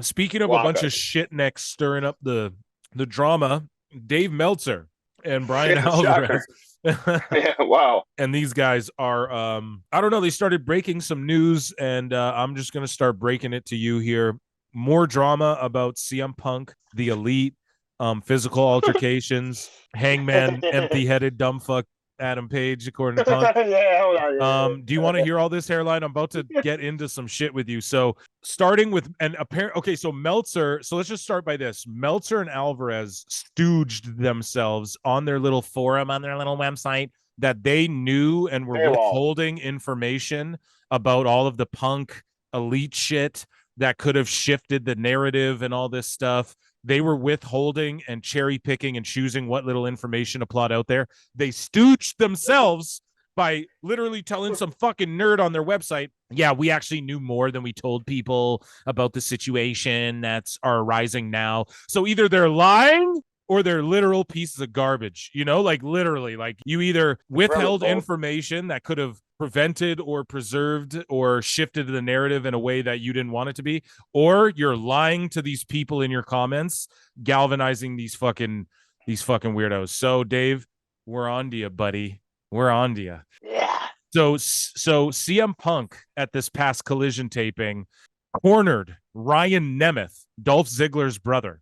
Speaking of a bunch of shit necks stirring up the drama, Dave Meltzer and Brian Shocker. Alvarez. Yeah, wow. And these guys are I don't know, they started breaking some news, and I'm just going to start breaking it to you here. More drama about CM Punk, the Elite, physical altercations, Hangman, empty-headed dumb fuck Adam Page, according to Punk. Yeah, hold on. Do you want to hear all this, Hairline? I'm about to get into some shit with you. So starting with an apparent, okay, so Meltzer, so let's just start by this. Meltzer and Alvarez stooged themselves on their little forum, on their little website, that they knew and were withholding information about all of the Punk Elite shit that could have shifted the narrative and all this stuff. They were withholding and cherry picking and choosing what little information to plot out there. They stooged themselves by literally telling some fucking nerd on their website, yeah, we actually knew more than we told people about the situation that's arising now. So either they're lying or they're literal pieces of garbage, you know, like literally, like you either withheld information that could have prevented or preserved or shifted the narrative in a way that you didn't want it to be, or you're lying to these people in your comments, galvanizing these fucking weirdos. So Dave, we're on to you, buddy. We're on to you. Yeah. So CM Punk at this past Collision taping cornered Ryan Nemeth, Dolph Ziggler's brother.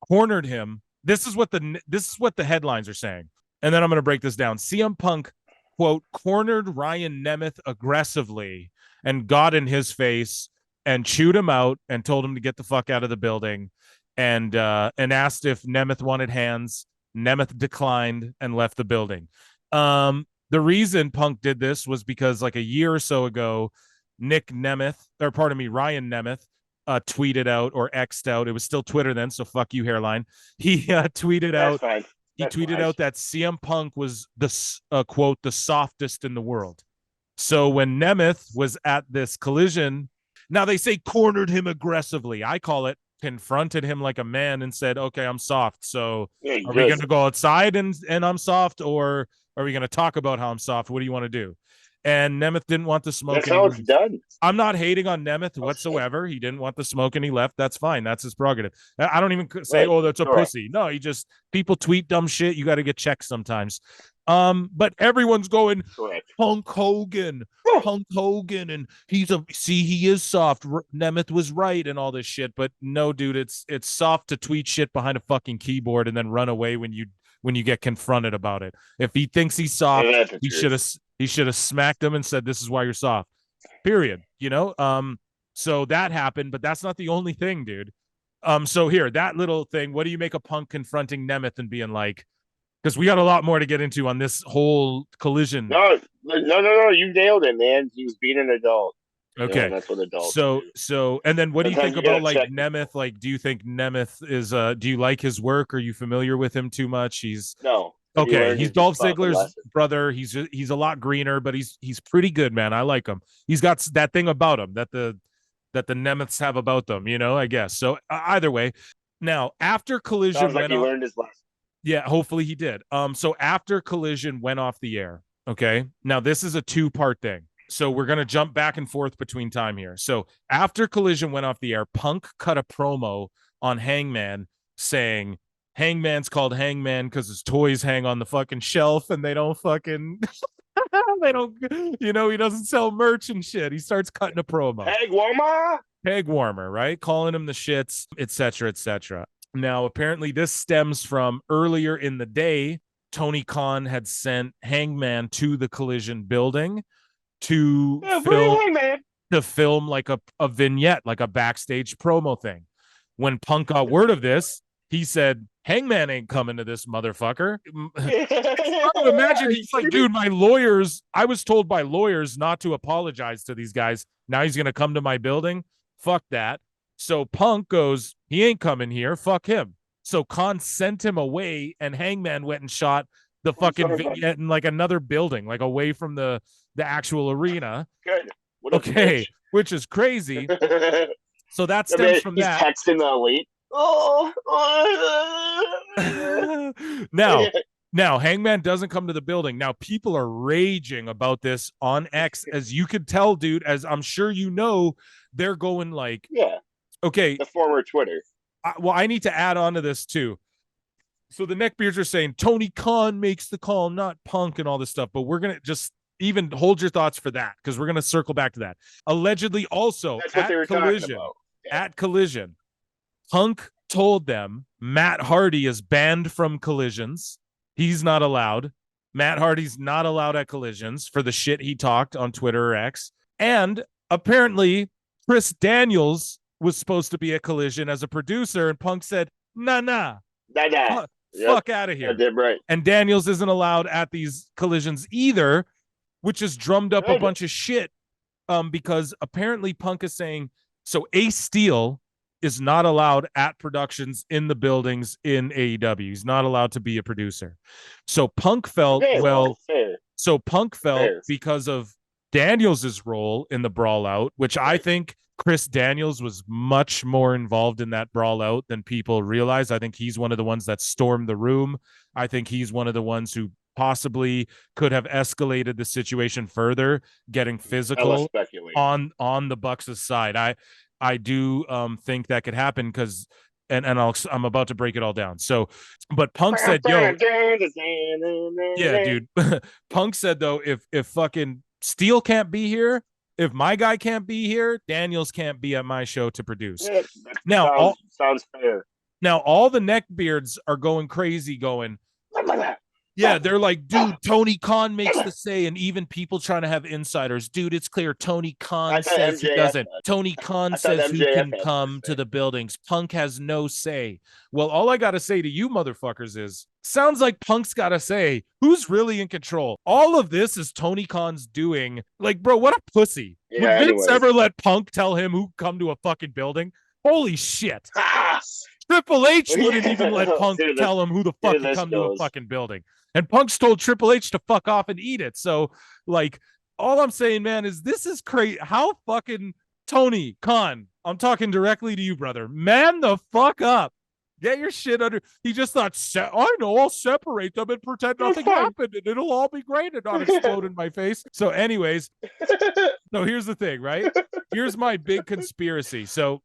Cornered him. This is what the headlines are saying. And then I'm going to break this down. CM Punk, quote, cornered Ryan Nemeth aggressively and got in his face and chewed him out and told him to get the fuck out of the building, and asked if Nemeth wanted hands. Nemeth declined and left the building. The reason Punk did this was because like a year or so ago, Ryan Nemeth, tweeted out or X'd out. It was still Twitter then, so fuck you, Hairline. He tweeted out. Fine. He tweeted out that CM Punk was the quote, the softest in the world. So when Nemeth was at this Collision, now they say cornered him aggressively. I call it confronted him like a man and said, okay, I'm soft. So are we going to go outside and I'm soft, or are we going to talk about how I'm soft? What do you want to do? And Nemeth didn't want the smoke. That's how it's done. I'm not hating on Nemeth whatsoever. He didn't want the smoke and he left. That's fine. That's his prerogative. I don't even say, oh, that's a pussy. No, people tweet dumb shit. You got to get checked sometimes. But everyone's going Punk Hogan, and he is soft. Nemeth was right and all this shit. But no, dude, it's soft to tweet shit behind a fucking keyboard and then run away when you get confronted about it. If he thinks he's soft, he should have smacked him and said, this is why you're soft, period. You know? So that happened, but that's not the only thing, dude. So here, that little thing, what do you make of Punk confronting Nemeth and being like, because we got a lot more to get into on this whole Collision. No, you nailed it, man. He was being an adult. Okay, you know, that's what adults so and then what do you think about like Nemeth? Like, do you think Nemeth is do you like his work? Are you familiar with him too much? He's Dolph Ziggler's brother. He's a lot greener, but he's pretty good, man. I like him. He's got that thing about him that the Nemeths have about them, you know, I guess. So either way, now after Collision went he learned his lesson. Yeah, hopefully he did. So after Collision went off the air, okay? Now this is a two-part thing. So we're going to jump back and forth between time here. So after Collision went off the air, Punk cut a promo on Hangman saying Hangman's called Hangman because his toys hang on the fucking shelf and they don't fucking they don't, you know, he doesn't sell merch and shit. He starts cutting a promo. Peg warmer, right? Calling him the shits, etc., etc. Now, apparently this stems from earlier in the day, Tony Khan had sent Hangman to the Collision building to film like a vignette, like a backstage promo thing. When Punk got word of this, he said, Hangman ain't coming to this motherfucker. Imagine he's like, dude, I was told by lawyers not to apologize to these guys. Now he's going to come to my building. Fuck that. So Punk goes, he ain't coming here. Fuck him. So Khan sent him away, and Hangman went and shot the fucking vignette in like another building, like away from the actual arena. Good. Okay, which is crazy. So that stems from that. He's texting the Elite. Now Hangman doesn't come to the building. Now people are raging about this on X, as you could tell, dude, as I'm sure you know, they're going like, Okay. The former Twitter. Well, I need to add on to this too. So the neckbeards are saying Tony Khan makes the call, not Punk and all this stuff. But we're going to just even hold your thoughts for that because we're going to circle back to that. Allegedly also That's what they were talking about. Yeah. At Collision, Punk told them Matt Hardy is banned from collisions. He's not allowed. Matt Hardy's not allowed at collisions for the shit he talked on Twitter or X. And apparently Chris Daniels was supposed to be at Collision as a producer, and Punk said, nah. Fuck out of here. Right. And Daniels isn't allowed at these collisions either, which has drummed up a bunch of shit. Because apparently Punk is saying, so Ace Steel is not allowed at productions in the buildings in AEW. He's not allowed to be a producer. So Punk felt, fair. Because of Daniels' role in the brawl out, which I think Chris Daniels was much more involved in that brawl out than people realize. I think he's one of the ones that stormed the room. I think he's one of the ones who possibly could have escalated the situation further, getting physical on the Bucks' side. I do think that could happen because I'm about to break it all down. So, but Punk said, yo, yeah, dude. Punk said though, if fucking Steel can't be here, if my guy can't be here, Daniels can't be at my show to produce. Yeah, now, sounds fair. Now all the neckbeards are going crazy, going, yeah, they're like, dude, Tony Khan makes the say, and even people trying to have insiders. Dude, it's clear Tony Khan says he doesn't. Tony Khan says who can come to the buildings. Punk has no say. Well, all I got to say to you motherfuckers is, sounds like Punk's got to say who's really in control. All of this is Tony Khan's doing. Like, bro, what a pussy. Yeah, Would Vince ever let Punk tell him who come to a fucking building? Holy shit. Triple H wouldn't even let Punk tell him who the fuck can come to a fucking building. And Punk's told Triple H to fuck off and eat it. So, like, all I'm saying, man, is this is crazy. How fucking Tony Khan, I'm talking directly to you, brother. Man the fuck up. Get your shit under. He just thought, I know, I'll separate them and pretend nothing happened and it'll all be great and not explode in my face. So, anyways, no, here's the thing, right? Here's my big conspiracy. So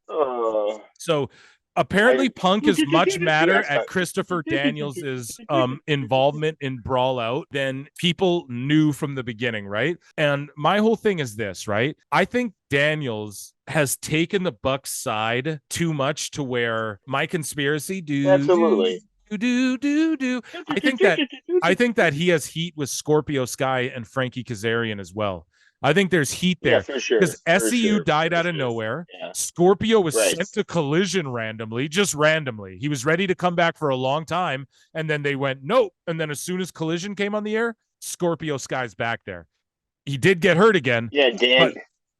apparently Punk is much madder at Christopher Daniels' involvement in Brawl Out than people knew from the beginning, right? And my whole thing is this, right? I think Daniels has taken the Bucks side too much to where my conspiracy absolutely. I think that he has heat with Scorpio Sky and Frankie Kazarian as well. I think there's heat there because SCU died out of nowhere. Yeah. Scorpio was sent to Collision randomly. He was ready to come back for a long time, and then they went nope. And then as soon as Collision came on the air, Scorpio Sky's back there. He did get hurt again. Yeah, Dan.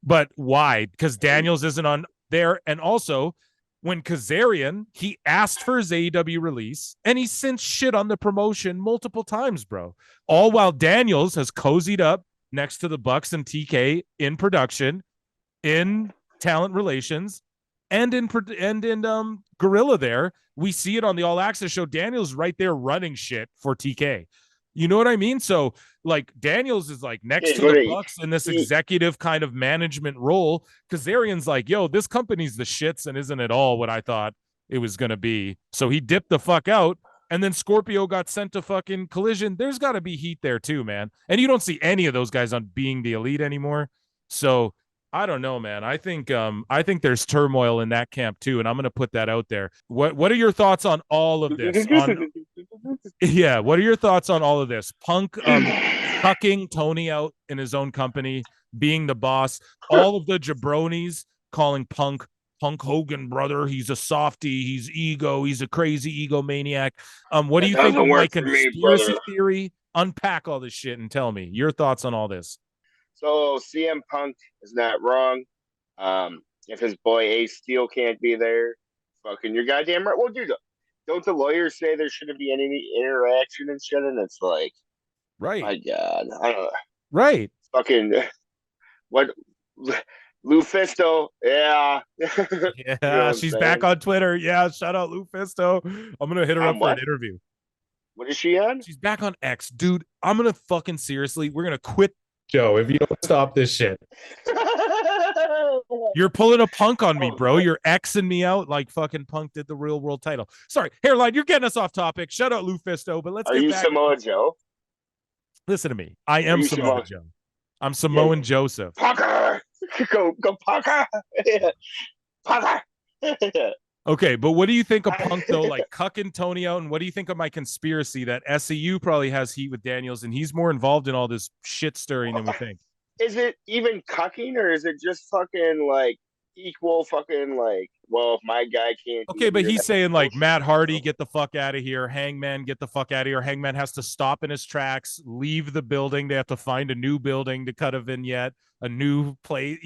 But why? Because Daniels isn't on there, and also when Kazarian, he asked for his AEW release, and he's since shit on the promotion multiple times, bro. All while Daniels has cozied up next to the Bucks and TK in production, in talent relations, and in Gorilla there. We see it on the All Access show. Daniels right there running shit for TK. You know what I mean? So, like, Daniels is, like, next to the Bucks in this executive kind of management role. Kazarian's like, yo, this company's the shits and isn't at all what I thought it was going to be. So he dipped the fuck out. And then Scorpio got sent to fucking Collision. There's got to be heat there too, man. And you don't see any of those guys on Being the Elite anymore. So I don't know, man. I think there's turmoil in that camp too, and I'm going to put that out there. What are your thoughts on all of this? What are your thoughts on all of this? Punk cucking Tony out in his own company, being the boss. All of the jabronis calling Punk Hogan, brother. He's a softie. He's ego. He's a crazy egomaniac. What do you think of my conspiracy theory? Unpack all this shit and tell me your thoughts on all this. So CM Punk is not wrong. If his boy Ace Steel can't be there, fucking you're goddamn right. Well, dude, don't the lawyers say there shouldn't be any interaction and shit? And it's like, right? My God, I don't know. Right? Fucking what? Lufisto, yeah. You know she's back on Twitter. Yeah, shout out Lufisto. I'm gonna hit her up for an interview. What is she on? She's back on X, dude. I'm gonna fucking seriously. We're gonna quit show if you don't stop this shit. You're pulling a Punk on me, Oh, bro. You're Xing me out like fucking Punk did the real world title. Sorry, Hairline, you're getting us off topic. Shout out Lufisto, but let's are get you back. Samoa Joe? Listen to me. I Are am you Samoa Samoa? Joe. I'm Yeah, Samoan Joseph. Parker, go Parker, Parker. Okay, but what do you think of Punk though? Like cucking Tony out, and what do you think of my conspiracy that SCU probably has heat with Daniels, and he's more involved in all this shit stirring than we think? Is it even cucking or is it just fucking like equal fucking like? Well, if my guy can't be Okay, but here, he's that's saying like bullshit. Matt Hardy, get the fuck out of here. Hangman, get the fuck out of here. Hangman has to stop in his tracks, leave the building. They have to find a new building to cut a vignette, a new place.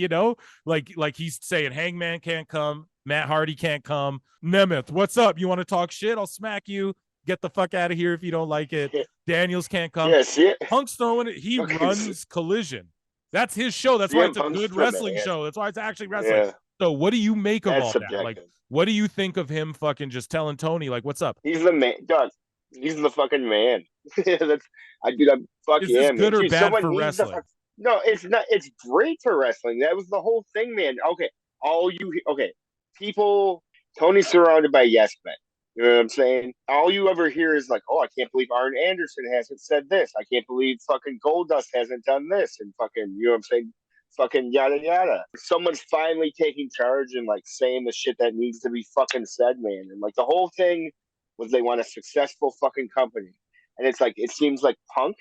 Like he's saying, Hangman can't come, Matt Hardy can't come. Nemeth, what's up? You want to talk shit? I'll smack you. Get the fuck out of here if you don't like it. Daniels can't come. Yeah, see it. Punk's throwing it. He runs Collision. That's his show. That's why CM it's a Punk's good the wrestling man. show. That's why it's actually wrestling. Yeah, So what do you make of that's all that? Like, subjective. what do you think of him fucking just telling Tony, like, what's up? He's the man, Doug. He's the fucking man. That's I do that. Fuck Is this yeah, man. good or Dude, bad someone for needs wrestling? no, it's not. It's great for wrestling. That was the whole thing, man. Okay, people. Tony's surrounded by yes men. You know what I'm saying? All you ever hear is like, "Oh, I can't believe Arn Anderson hasn't said this. I can't believe fucking Goldust hasn't done this." And fucking, you know what I'm saying? Fucking yada yada. Someone's finally taking charge and like saying the shit that needs to be fucking said, man. And like the whole thing was they want a successful fucking company, and it's like it seems like Punk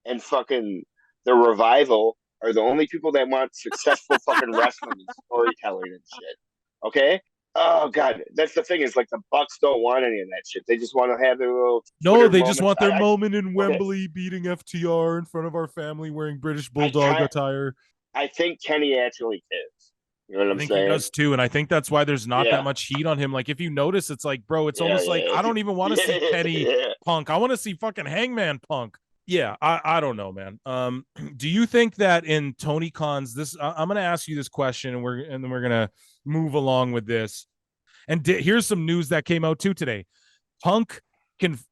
and fucking the Revival are the only people that want successful fucking wrestling and storytelling and shit. Okay. Oh god, that's the thing is like the Bucks don't want any of that shit. They just want to have their little No, Twitter they just moments. want their moment in Okay, Wembley beating FTR in front of our family wearing British I Bulldog attire. I think Kenny actually cares. You know what I I'm think he saying? does too. And I think that's why there's not that Yeah, much heat on him. Like, if you notice, it's like, bro, it's yeah, almost like yeah, I don't even want to see yeah, Kenny yeah. Punk. I want to see fucking Hangman Punk. Yeah, I don't know, man. Do you think that in Tony Khan's I'm gonna ask you this question and then we're gonna move along with this. And here's some news that came out too today. Punk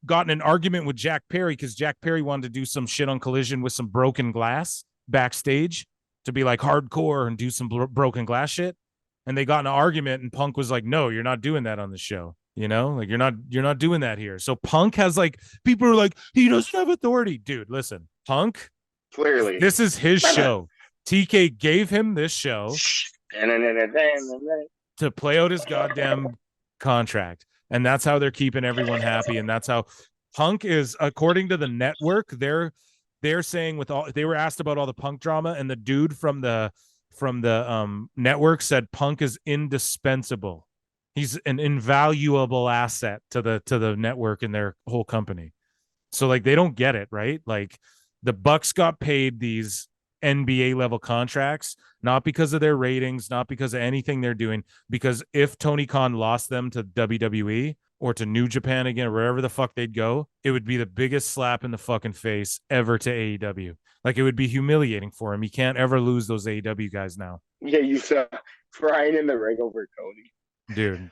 got in an argument with Jack Perry because Jack Perry wanted to do some shit on Collision with some broken glass backstage to be like hardcore and do some broken glass shit. And they got in an argument, and Punk was like, "No, you're not doing that on the show. You know, like you're not doing that here." So Punk has like people are like, he doesn't have authority, dude. Listen, Punk, Clearly. this is his show. TK gave him this show to play out his goddamn contract. And that's how they're keeping everyone happy. And that's how Punk is, according to the network, they're saying with all they were asked about all the Punk drama, and the dude from the network said Punk is indispensable. He's an invaluable asset to the network and their whole company. So like they don't get it, right? Like the Bucks got paid these NBA level contracts, not because of their ratings, not because of anything they're doing, because if Tony Khan lost them to WWE or to New Japan again, or wherever the fuck they'd go, it would be the biggest slap in the fucking face ever to AEW. Like it would be humiliating for him. He can't ever lose those AEW guys now. Yeah, you saw crying in the ring over Tony. Dude.